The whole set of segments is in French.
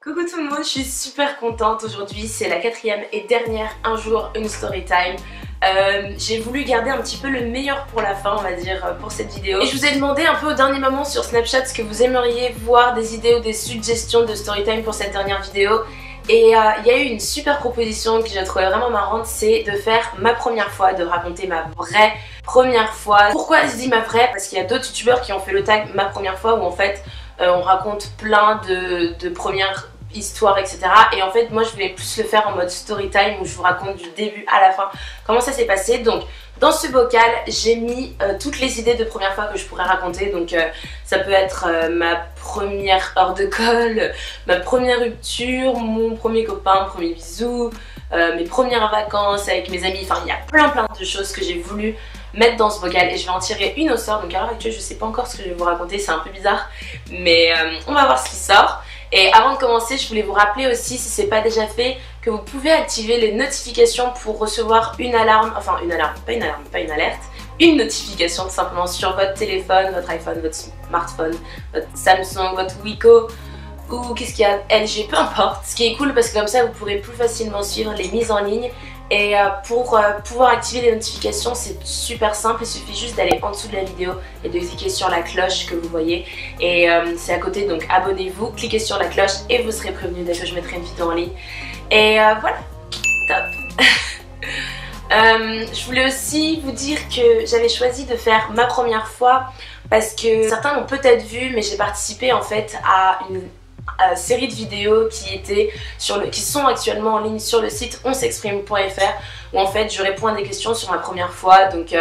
Coucou tout le monde, je suis super contente. Aujourd'hui c'est la quatrième et dernière Un jour une story time. J'ai voulu garder un petit peu le meilleur pour la fin, on va dire, pour cette vidéo. Et je vous ai demandé un peu au dernier moment sur Snapchat ce que vous aimeriez voir, des idées ou des suggestions de story time pour cette dernière vidéo. Et il y a eu une super proposition que j'ai trouvée vraiment marrante, c'est de faire ma première fois, de raconter ma vraie première fois. Pourquoi je dis ma vraie? Parce qu'il y a d'autres youtubeurs qui ont fait le tag ma première fois où en fait on raconte plein de premières histoires, etc. Et en fait moi je voulais plus le faire en mode story time où je vous raconte du début à la fin comment ça s'est passé. Donc dans ce bocal j'ai mis toutes les idées de première fois que je pourrais raconter. Donc ça peut être ma première heure de colle, ma première rupture, mon premier copain, premier bisou, mes premières vacances avec mes amis. Enfin il y a plein de choses que j'ai voulu mettre dans ce bocal et je vais en tirer une au sort. Donc à l'heure actuelle je sais pas encore ce que je vais vous raconter, c'est un peu bizarre mais on va voir ce qui sort. Et avant de commencer, je voulais vous rappeler aussi, si c'est pas déjà fait, que vous pouvez activer les notifications pour recevoir une alarme, enfin une alarme, pas une alerte, une notification tout simplement sur votre téléphone, votre iPhone, votre smartphone, votre Samsung, votre Wiko ou qu'est-ce qu'il y a, LG, peu importe. Ce qui est cool parce que comme ça vous pourrez plus facilement suivre les mises en ligne. Et pour pouvoir activer les notifications, c'est super simple, il suffit juste d'aller en dessous de la vidéo et de cliquer sur la cloche que vous voyez. Et c'est à côté, donc abonnez-vous, cliquez sur la cloche et vous serez prévenu dès que je mettrai une vidéo en ligne. Et voilà, top. Je voulais aussi vous dire que j'avais choisi de faire ma première fois parce que certains l'ont peut-être vu, mais j'ai participé en fait à une série de vidéos qui sont actuellement en ligne sur le site onsexprime.fr où en fait je réponds à des questions sur ma première fois. Donc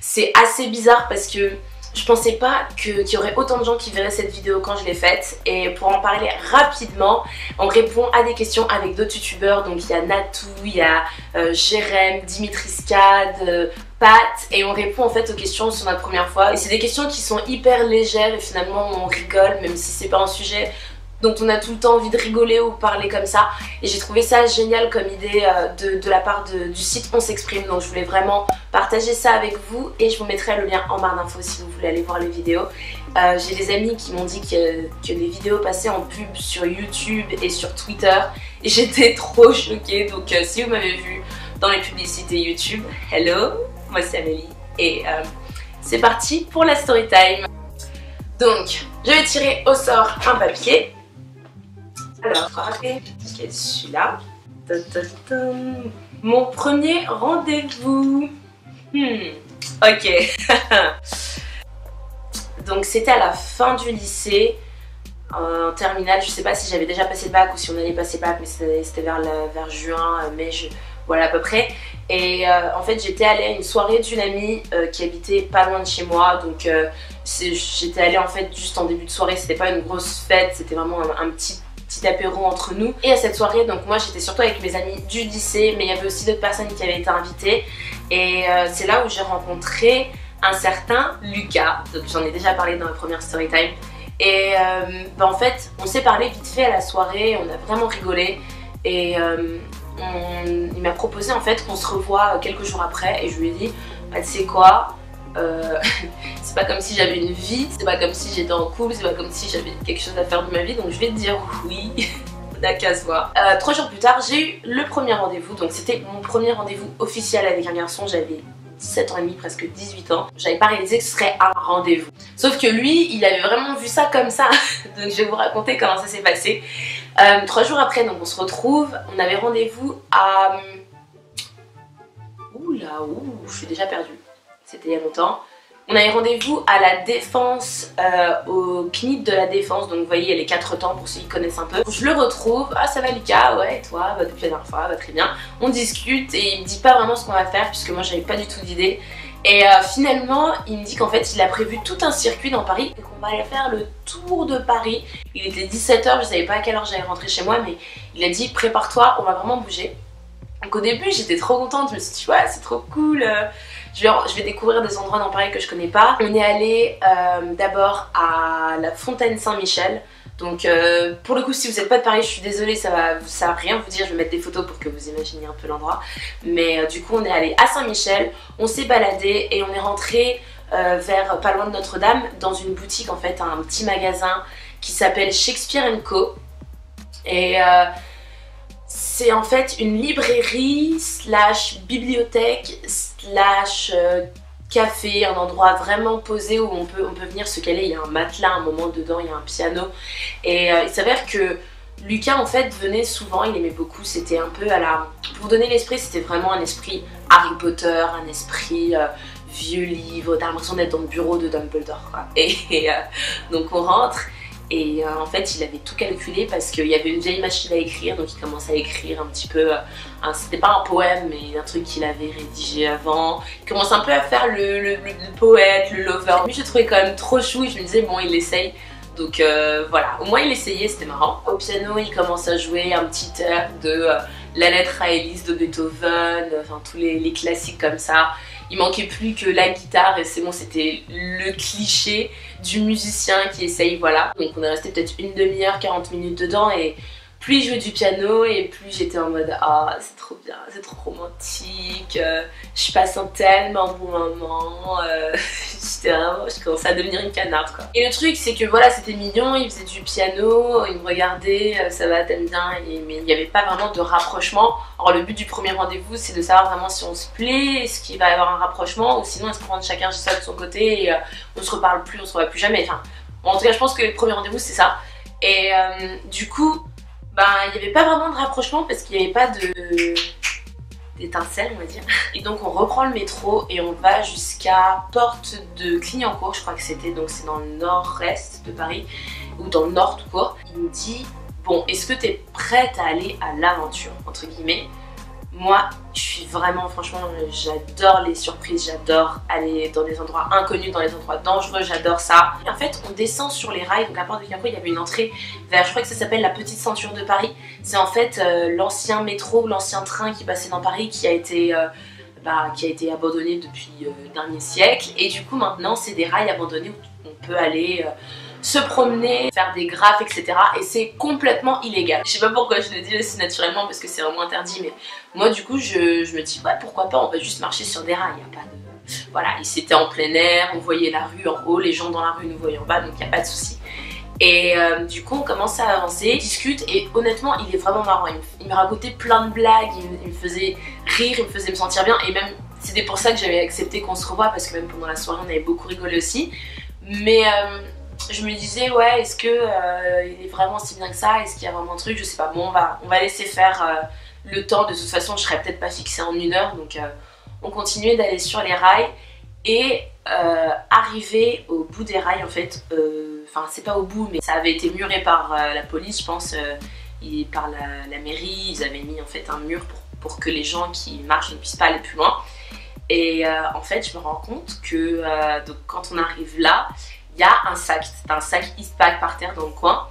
c'est assez bizarre parce que je pensais pas qu'il y aurait autant de gens qui verraient cette vidéo quand je l'ai faite. Et pour en parler rapidement, on répond à des questions avec d'autres youtubeurs. Donc il y a Natou, il y a Jérém, Dimitri Scad, Pat, et on répond en fait aux questions sur notre première fois. Et c'est des questions qui sont hyper légères et finalement on rigole même si c'est pas un sujet dont on a tout le temps envie de rigoler ou parler comme ça. Et j'ai trouvé ça génial comme idée de la part du site On s'exprime. Donc je voulais vraiment partager ça avec vous et je vous mettrai le lien en barre d'infos si vous voulez aller voir les vidéos. J'ai des amis qui m'ont dit que les vidéos passaient en pub sur YouTube et sur Twitter et j'étais trop choquée. Donc si vous m'avez vu dans les publicités YouTube, hello, moi c'est Amélie et c'est parti pour la story time. Donc je vais tirer au sort un papier. Alors, regardez ce qu'il y a celui-là. Mon premier rendez-vous. Ok. Donc c'était à la fin du lycée, en terminale. Je sais pas si j'avais déjà passé le bac ou si on allait passer le bac, mais c'était vers juin, mai, voilà à peu près. Et en fait j'étais allée à une soirée d'une amie qui habitait pas loin de chez moi. Donc j'étais allée en fait juste en début de soirée, c'était pas une grosse fête, c'était vraiment un petit apéro entre nous. Et à cette soirée, donc moi j'étais surtout avec mes amis du lycée, mais il y avait aussi d'autres personnes qui avaient été invitées. Et c'est là où j'ai rencontré un certain Lucas, donc j'en ai déjà parlé dans la première story time. Et en fait on s'est parlé vite fait à la soirée, on a vraiment rigolé. Et il m'a proposé en fait qu'on se revoie quelques jours après. Et je lui ai dit, bah, tu sais quoi, c'est pas comme si j'avais une vie, c'est pas comme si j'étais en couple, c'est pas comme si j'avais quelque chose à faire de ma vie, donc je vais te dire oui, on n'a qu'à se voir. 3 jours plus tard, j'ai eu le premier rendez-vous, donc c'était mon premier rendez-vous officiel avec un garçon. J'avais 17 ans et demi, presque 18 ans. J'avais pas réalisé que ce serait un rendez-vous. Sauf que lui, il avait vraiment vu ça comme ça, donc je vais vous raconter comment ça s'est passé. 3 jours après, donc on se retrouve, on avait rendez-vous à... je suis déjà perdue. C'était il y a longtemps. On avait rendez-vous à la Défense, au CNIT de la Défense. Donc vous voyez, il y a les 4 temps pour ceux qui connaissent un peu. Je le retrouve, ah ça va Lucas, ouais et toi, bah, depuis la dernière fois, bah, très bien. On discute et il me dit pas vraiment ce qu'on va faire puisque moi j'avais pas du tout d'idée. Et finalement il me dit qu'en fait il a prévu tout un circuit dans Paris et qu'on va aller faire le tour de Paris. Il était 17 h, je savais pas à quelle heure j'allais rentrer chez moi, mais il a dit prépare-toi, on va vraiment bouger. Donc au début j'étais trop contente, je me suis dit ouais c'est trop cool, je vais découvrir des endroits dans Paris que je connais pas. On est allé d'abord à la Fontaine Saint-Michel. Donc pour le coup si vous n'êtes pas de Paris, je suis désolée, ça va rien vous dire, je vais mettre des photos pour que vous imaginiez un peu l'endroit. Mais du coup on est allé à Saint-Michel, on s'est baladé et on est rentré vers pas loin de Notre-Dame dans une boutique en fait, un petit magasin qui s'appelle Shakespeare & Co. Et c'est en fait une librairie slash bibliothèque slash café, un endroit vraiment posé où on peut venir se caler. Il y a un matelas, un moment dedans, il y a un piano. Et il s'avère que Lucas en fait venait souvent, il aimait beaucoup, c'était un peu à la... Pour donner l'esprit, c'était vraiment un esprit Harry Potter, un esprit vieux livre, t'as l'impression d'être dans le bureau de Dumbledore quoi. Donc on rentre et en fait il avait tout calculé parce qu'il y avait une vieille machine à écrire, donc il commence à écrire un petit peu, c'était pas un poème mais un truc qu'il avait rédigé avant. Il commence un peu à faire le poète, le lover. Lui je le trouvais quand même trop chou et je me disais bon il essaye. Donc voilà, au moins il essayait, c'était marrant. Au piano il commence à jouer un petit air de La lettre à Élise de Beethoven, enfin tous les classiques comme ça. Il manquait plus que la guitare et c'est bon, c'était le cliché du musicien qui essaye, voilà. Donc on est resté peut-être une demi-heure, 40 minutes dedans et plus il jouait du piano et plus j'étais en mode ah c'est trop bien, c'est trop romantique, je passe un tellement bon moment, je commençais à devenir une canarde quoi. Et le truc c'est que voilà c'était mignon, il faisait du piano, il me regardait, ça va t'aimes bien, mais il n'y avait pas vraiment de rapprochement. Alors le but du premier rendez-vous c'est de savoir vraiment si on se plaît, est-ce qu'il va y avoir un rapprochement ou sinon est-ce qu'on rentre chacun chez soi de son côté et on se reparle plus, on se revoit plus jamais. Enfin bon, en tout cas je pense que le premier rendez-vous c'est ça. Et du coup bah, il n'y avait pas vraiment de rapprochement parce qu'il n'y avait pas d'étincelle on va dire. Et donc on reprend le métro et on va jusqu'à Porte de Clignancourt, je crois que c'était, donc c'est dans le nord-est de Paris ou dans le nord tout court. Il me dit bon est-ce que tu es prête à aller à l'aventure entre guillemets. Moi je suis vraiment, franchement j'adore les surprises, j'adore aller dans des endroits inconnus, dans des endroits dangereux, j'adore ça. Et en fait on descend sur les rails, donc à Porte de Clignancourt il y avait une entrée vers, je crois que ça s'appelle la Petite Ceinture de Paris. C'est en fait l'ancien métro, l'ancien train qui passait dans Paris qui a été abandonné depuis le dernier siècle. Et du coup maintenant c'est des rails abandonnés où on peut aller se promener, faire des graphes, etc. Et c'est complètement illégal. Je sais pas pourquoi je le dis aussi naturellement parce que c'est vraiment interdit, mais moi du coup je me dis ouais pourquoi pas, on va juste marcher sur des rails, y a pas de... Voilà, et c'était en plein air, on voyait la rue en haut, les gens dans la rue nous voyaient en bas, donc y a pas de souci. Et du coup on commence à avancer, on discute et honnêtement il est vraiment marrant, il me racontait plein de blagues, il me faisait rire, il me faisait me sentir bien et même c'était pour ça que j'avais accepté qu'on se revoie parce que même pendant la soirée on avait beaucoup rigolé aussi. Mais je me disais ouais est-ce que il est vraiment si bien que ça, est-ce qu'il y a vraiment un truc, je sais pas. Bon on va laisser faire le temps, de toute façon je serais peut-être pas fixée en 1 heure, donc on continuait d'aller sur les rails et arrivé au bout des rails en fait, enfin c'est pas au bout mais ça avait été muré par la police je pense, et par la mairie, ils avaient mis en fait un mur pour que les gens qui marchent ne puissent pas aller plus loin. Et en fait je me rends compte que donc, quand on arrive là, il y a un sac, c'est un sac Eastpak par terre dans le coin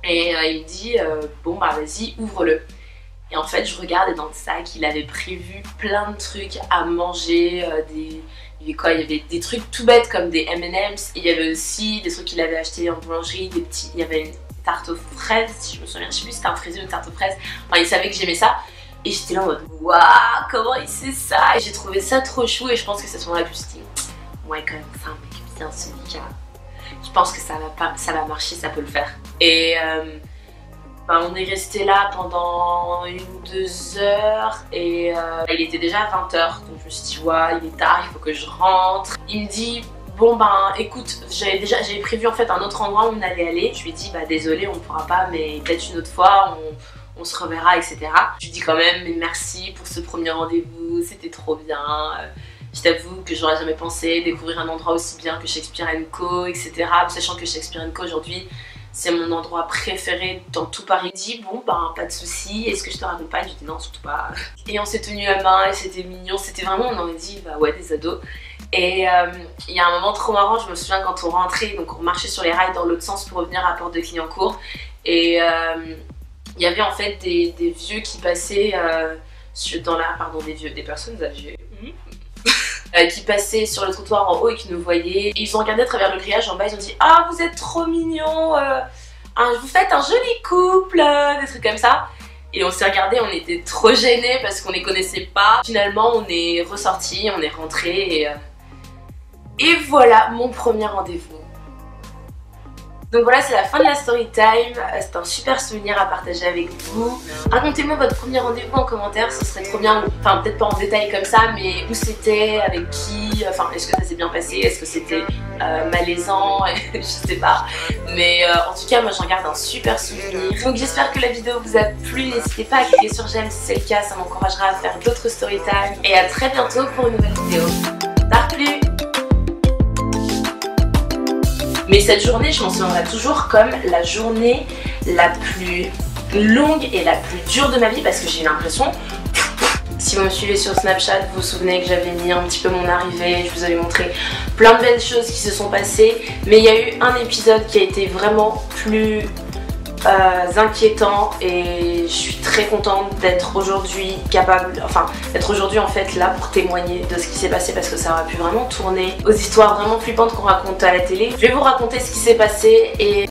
et il me dit bon bah vas-y ouvre-le. Et en fait je regarde et dans le sac il avait prévu plein de trucs à manger, il y avait des trucs tout bêtes comme des M&M's, il y avait aussi des trucs qu'il avait acheté en boulangerie, il y avait une tarte aux fraises si je me souviens, je sais plus si c'était un fraisier ou une tarte aux fraises, enfin il savait que j'aimais ça. Et j'étais là en mode waouh comment il sait ça. Et j'ai trouvé ça trop chou et je pense que c'est à ce moment-là que je me suis dit ouais quand même c'est un mec bien ce Lucas, je pense que ça va marcher, ça peut le faire. Et bah, on est resté là pendant 1 ou 2 heures et il était déjà 20h donc je me suis dit ouais il est tard, il faut que je rentre. Il me dit bon ben écoute j'avais prévu en fait un autre endroit où on allait aller. Je lui ai dit bah désolé on pourra pas mais peut-être une autre fois on se reverra etc. Je lui dis quand même mais merci pour ce premier rendez-vous, c'était trop bien. Je t'avoue que j'aurais jamais pensé découvrir un endroit aussi bien que Shakespeare & Co etc. Sachant que Shakespeare & Co aujourd'hui c'est mon endroit préféré dans tout Paris. Il dit bon ben pas de soucis, est-ce que je te raccompagne? Je lui dis non surtout pas. Et on s'est tenu la main et c'était mignon, c'était vraiment, on aurait dit bah ouais des ados. Et il y a un moment trop marrant, je me souviens quand on rentrait, donc on marchait sur les rails dans l'autre sens pour revenir à Porte de Clignancourt. Et il y avait en fait des vieux qui passaient des personnes âgées. Qui passaient sur le trottoir en haut et qui nous voyaient. Et ils ont regardé à travers le grillage en bas, ils ont dit ah vous êtes trop mignons, vous faites un joli couple, des trucs comme ça. Et on s'est regardé, on était trop gênés parce qu'on les connaissait pas. Finalement on est ressortis, on est rentrés et voilà mon premier rendez-vous. Donc voilà, c'est la fin de la story time. C'est un super souvenir à partager avec vous. Racontez-moi votre premier rendez-vous en commentaire, ce serait trop bien. Enfin, peut-être pas en détail comme ça, mais où c'était, avec qui, enfin, est-ce que ça s'est bien passé, est-ce que c'était malaisant, je sais pas. Mais en tout cas, moi j'en garde un super souvenir. Donc j'espère que la vidéo vous a plu. N'hésitez pas à cliquer sur j'aime si c'est le cas, ça m'encouragera à faire d'autres story time. Et à très bientôt pour une nouvelle vidéo. Tard plus. Mais cette journée, je m'en souviendrai toujours comme la journée la plus longue et la plus dure de ma vie parce que j'ai eu l'impression, si vous me suivez sur Snapchat, vous vous souvenez que j'avais mis un petit peu mon arrivée, je vous avais montré plein de belles choses qui se sont passées, mais il y a eu un épisode qui a été vraiment plus inquiétant et je suis très contente d'être aujourd'hui capable, enfin d'être aujourd'hui en fait là pour témoigner de ce qui s'est passé parce que ça aurait pu vraiment tourner aux histoires vraiment flippantes qu'on raconte à la télé. Je vais vous raconter ce qui s'est passé et